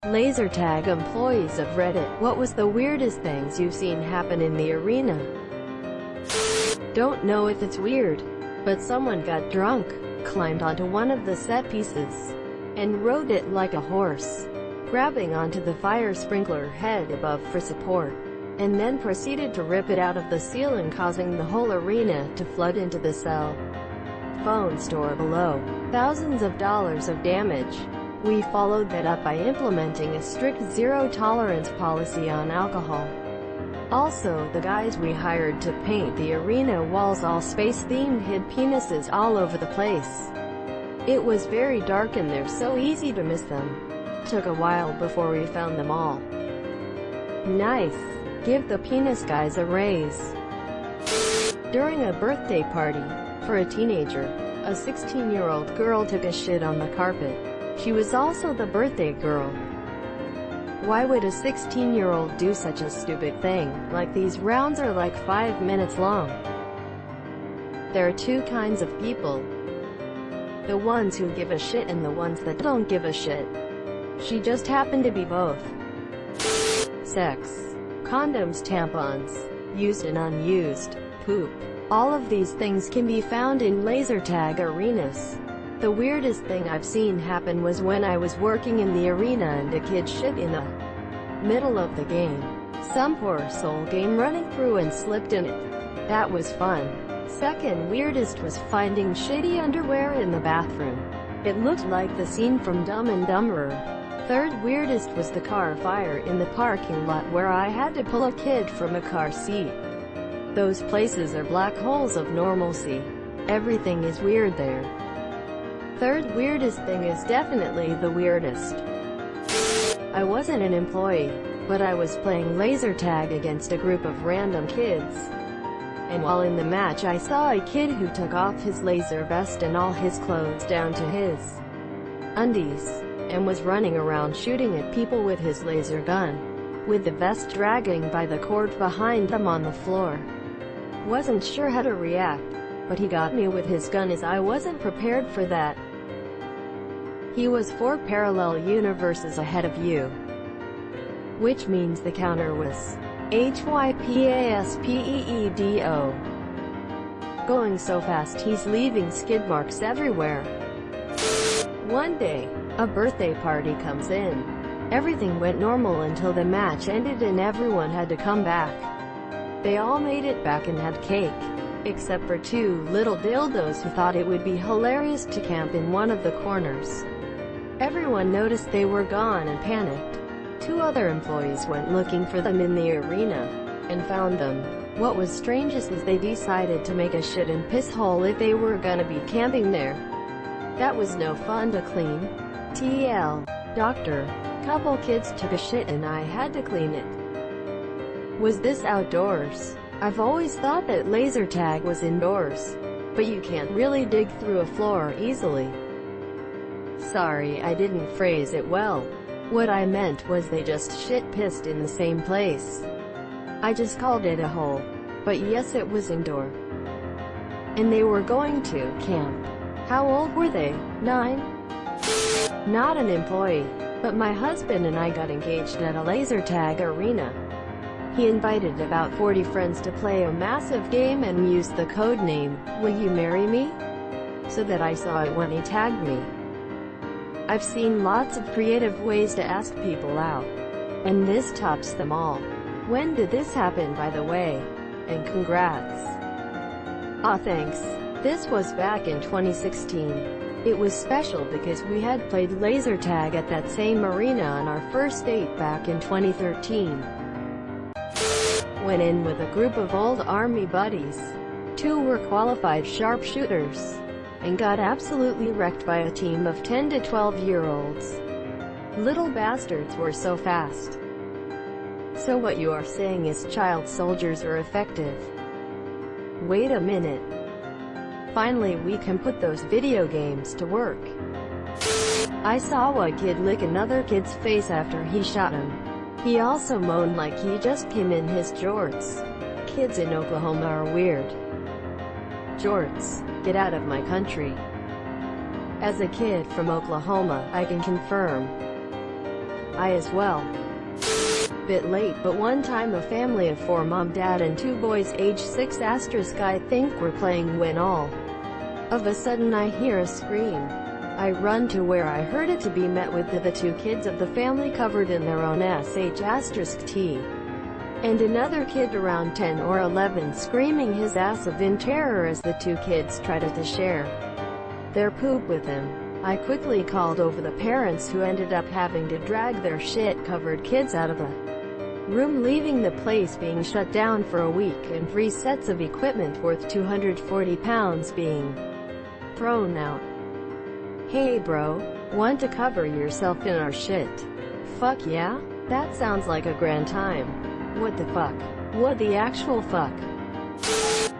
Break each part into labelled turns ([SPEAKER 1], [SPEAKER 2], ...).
[SPEAKER 1] Laser tag employees of Reddit. What was the weirdest things you've seen happen in the arena? Don't know if it's weird, but someone got drunk, climbed onto one of the set pieces, and rode it like a horse, grabbing onto the fire sprinkler head above for support, and then proceeded to rip it out of the ceiling, causing the whole arena to flood into the cell phone store below. Thousands of dollars of damage. We followed that up by implementing a strict zero-tolerance policy on alcohol. Also, the guys we hired to paint the arena walls all space-themed hid penises all over the place. It was very dark in there, so easy to miss them. Took a while before we found them all. Nice. Give the penis guys a raise. During a birthday party for a teenager, a 16-year-old girl took a shit on the carpet. She was also the birthday girl. Why would a 16-year-old do such a stupid thing? Like, these rounds are like 5 minutes long. There are two kinds of people. The ones who give a shit and the ones that don't give a shit. She just happened to be both. Sex. Condoms, tampons, used and unused, poop. All of these things can be found in laser tag arenas. The weirdest thing I've seen happen was when I was working in the arena and a kid shit in the middle of the game. Some poor soul came running through and slipped in it. That was fun. Second weirdest was finding shitty underwear in the bathroom. It looked like the scene from Dumb and Dumberer. Third weirdest was the car fire in the parking lot where I had to pull a kid from a car seat. Those places are black holes of normalcy. Everything is weird there. Third weirdest thing is definitely the weirdest. I wasn't an employee, but I was playing laser tag against a group of random kids. And while in the match I saw a kid who took off his laser vest and all his clothes down to his undies, and was running around shooting at people with his laser gun, with the vest dragging by the cord behind him on the floor. Wasn't sure how to react, but he got me with his gun as I wasn't prepared for that. He was 4 parallel universes ahead of you, which means the counter was HYPASPEEDO. Going so fast he's leaving skid marks everywhere. One day, a birthday party comes in. Everything went normal until the match ended and everyone had to come back. They all made it back and had cake, except for 2 little dildos who thought it would be hilarious to camp in one of the corners. Everyone noticed they were gone and panicked. 2 other employees went looking for them in the arena, and found them. What was strangest was they decided to make a shit and piss hole if they were gonna be camping there. That was no fun to clean. TL. Doctor. Couple kids took a shit and I had to clean it. Was this outdoors? I've always thought that laser tag was indoors, but you can't really dig through a floor easily. Sorry, I didn't phrase it well. What I meant was they just shit-pissed in the same place. I just called it a hole. But yes, it was indoor. And they were going to camp. How old were they? 9? Not an employee, but my husband and I got engaged at a laser tag arena. He invited about 40 friends to play a massive game and used the code name, "Will you marry me?" so that I saw it when he tagged me. I've seen lots of creative ways to ask people out, and this tops them all. When did this happen, by the way? And congrats. Aw, thanks. This was back in 2016. It was special because we had played laser tag at that same arena on our first date back in 2013. Went in with a group of old army buddies. 2 were qualified sharpshooters, and got absolutely wrecked by a team of 10 to 12-year-olds. Little bastards were so fast. So what you are saying is child soldiers are effective? Wait a minute. Finally we can put those video games to work. I saw a kid lick another kid's face after he shot him. He also moaned like he just came in his jorts. Kids in Oklahoma are weird. Jorts, get out of my country. As a kid from Oklahoma, I can confirm. I as well. Bit late, but one time a family of 4, mom, dad and 2 boys age 6 I think were playing when all of a sudden I hear a scream. I run to where I heard it to be met with the 2 kids of the family covered in their own sh*t, and another kid around 10 or 11 screaming his ass off in terror as the 2 kids tried to share their poop with him. I quickly called over the parents, who ended up having to drag their shit-covered kids out of the room, leaving the place being shut down for a week and 3 sets of equipment worth 240 pounds being thrown out. Hey bro, want to cover yourself in our shit? Fuck yeah? That sounds like a grand time. What the fuck? What the actual fuck?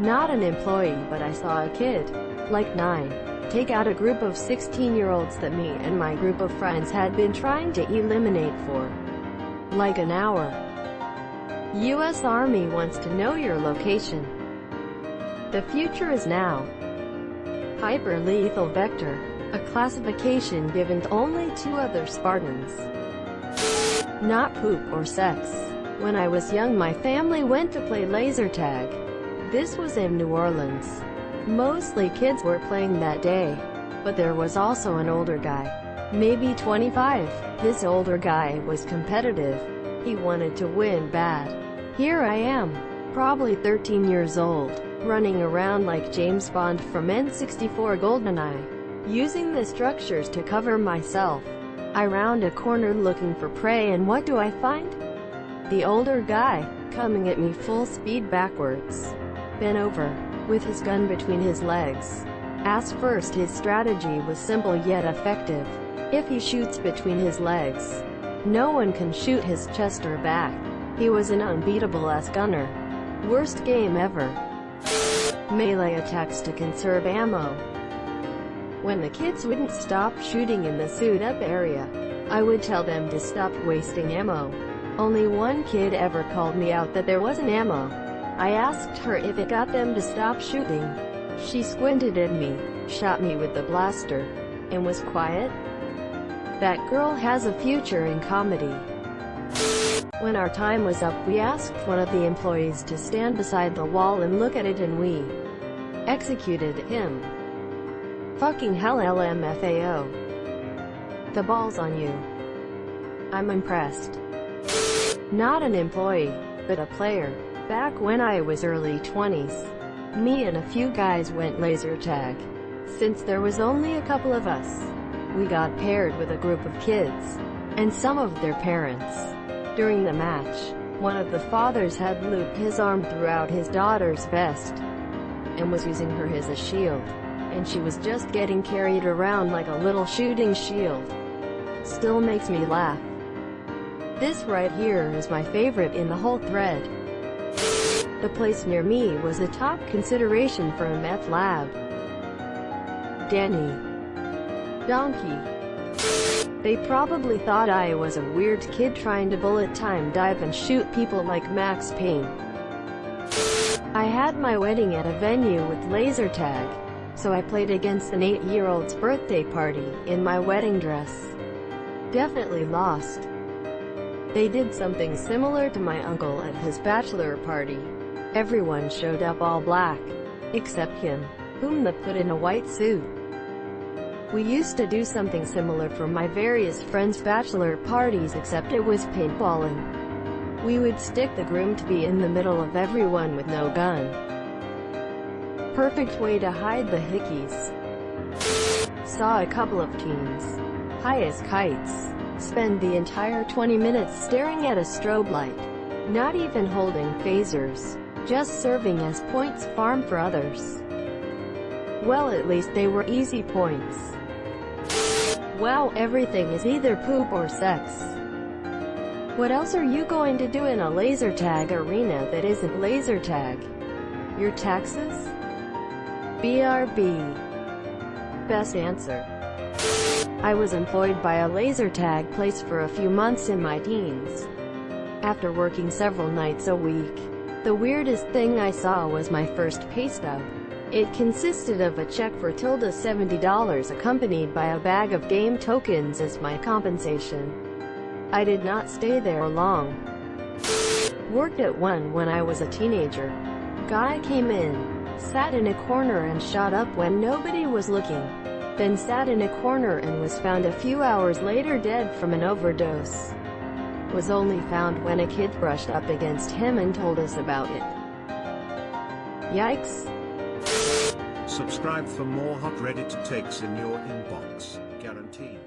[SPEAKER 1] Not an employee, but I saw a kid, like 9, take out a group of 16-year-olds that me and my group of friends had been trying to eliminate for like an hour. U.S. Army wants to know your location. The future is now. Hyper-lethal vector, a classification given to only 2 other Spartans. Not poop or sex. When I was young, my family went to play laser tag. This was in New Orleans. Mostly kids were playing that day, but there was also an older guy, maybe 25. This older guy was competitive. He wanted to win bad. Here I am, probably 13 years old, running around like James Bond from N64 GoldenEye, using the structures to cover myself. I round a corner looking for prey, and what do I find? The older guy, coming at me full speed backwards. Bent over, with his gun between his legs. At first his strategy was simple yet effective. If he shoots between his legs, no one can shoot his chest or back. He was an unbeatable-ass gunner. Worst game ever. Melee attacks to conserve ammo. When the kids wouldn't stop shooting in the suit-up area, I would tell them to stop wasting ammo. Only one kid ever called me out that there wasn't ammo. I asked her if it got them to stop shooting. She squinted at me, shot me with the blaster, and was quiet. That girl has a future in comedy. When our time was up, we asked one of the employees to stand beside the wall and look at it, and we executed him. Fucking hell, LMFAO. The ball's on you. I'm impressed. Not an employee, but a player. Back when I was early 20s, me and a few guys went laser tag. Since there was only a couple of us, we got paired with a group of kids, and some of their parents. During the match, one of the fathers had looped his arm throughout his daughter's vest, and was using her as a shield, and she was just getting carried around like a little shooting shield. Still makes me laugh. This right here is my favorite in the whole thread. The place near me was a top consideration for a meth lab. Danny. Donkey. They probably thought I was a weird kid trying to bullet time dive and shoot people like Max Payne. I had my wedding at a venue with laser tag, so I played against an 8-year-old's birthday party in my wedding dress. Definitely lost. They did something similar to my uncle at his bachelor party. Everyone showed up all black, except him, whom they put in a white suit. We used to do something similar for my various friends' bachelor parties, except it was paintballing. We would stick the groom to be in the middle of everyone with no gun. Perfect way to hide the hickeys. Saw a couple of teens, high as kites, spend the entire 20 minutes staring at a strobe light, not even holding phasers, just serving as points farm for others. Well, at least they were easy points. Wow, everything is either poop or sex. What else are you going to do in a laser tag arena that isn't laser tag? Your taxes? BRB. Best answer. I was employed by a laser tag place for a few months in my teens. After working several nights a week, the weirdest thing I saw was my first pay stub. It consisted of a check for $70 accompanied by a bag of game tokens as my compensation. I did not stay there long. Worked at one when I was a teenager. Guy came in, sat in a corner and shot up when nobody was looking. Then sat in a corner and was found a few hours later dead from an overdose. Was only found when a kid brushed up against him and told us about it. Yikes.
[SPEAKER 2] Subscribe for more hot Reddit takes in your inbox, guaranteed.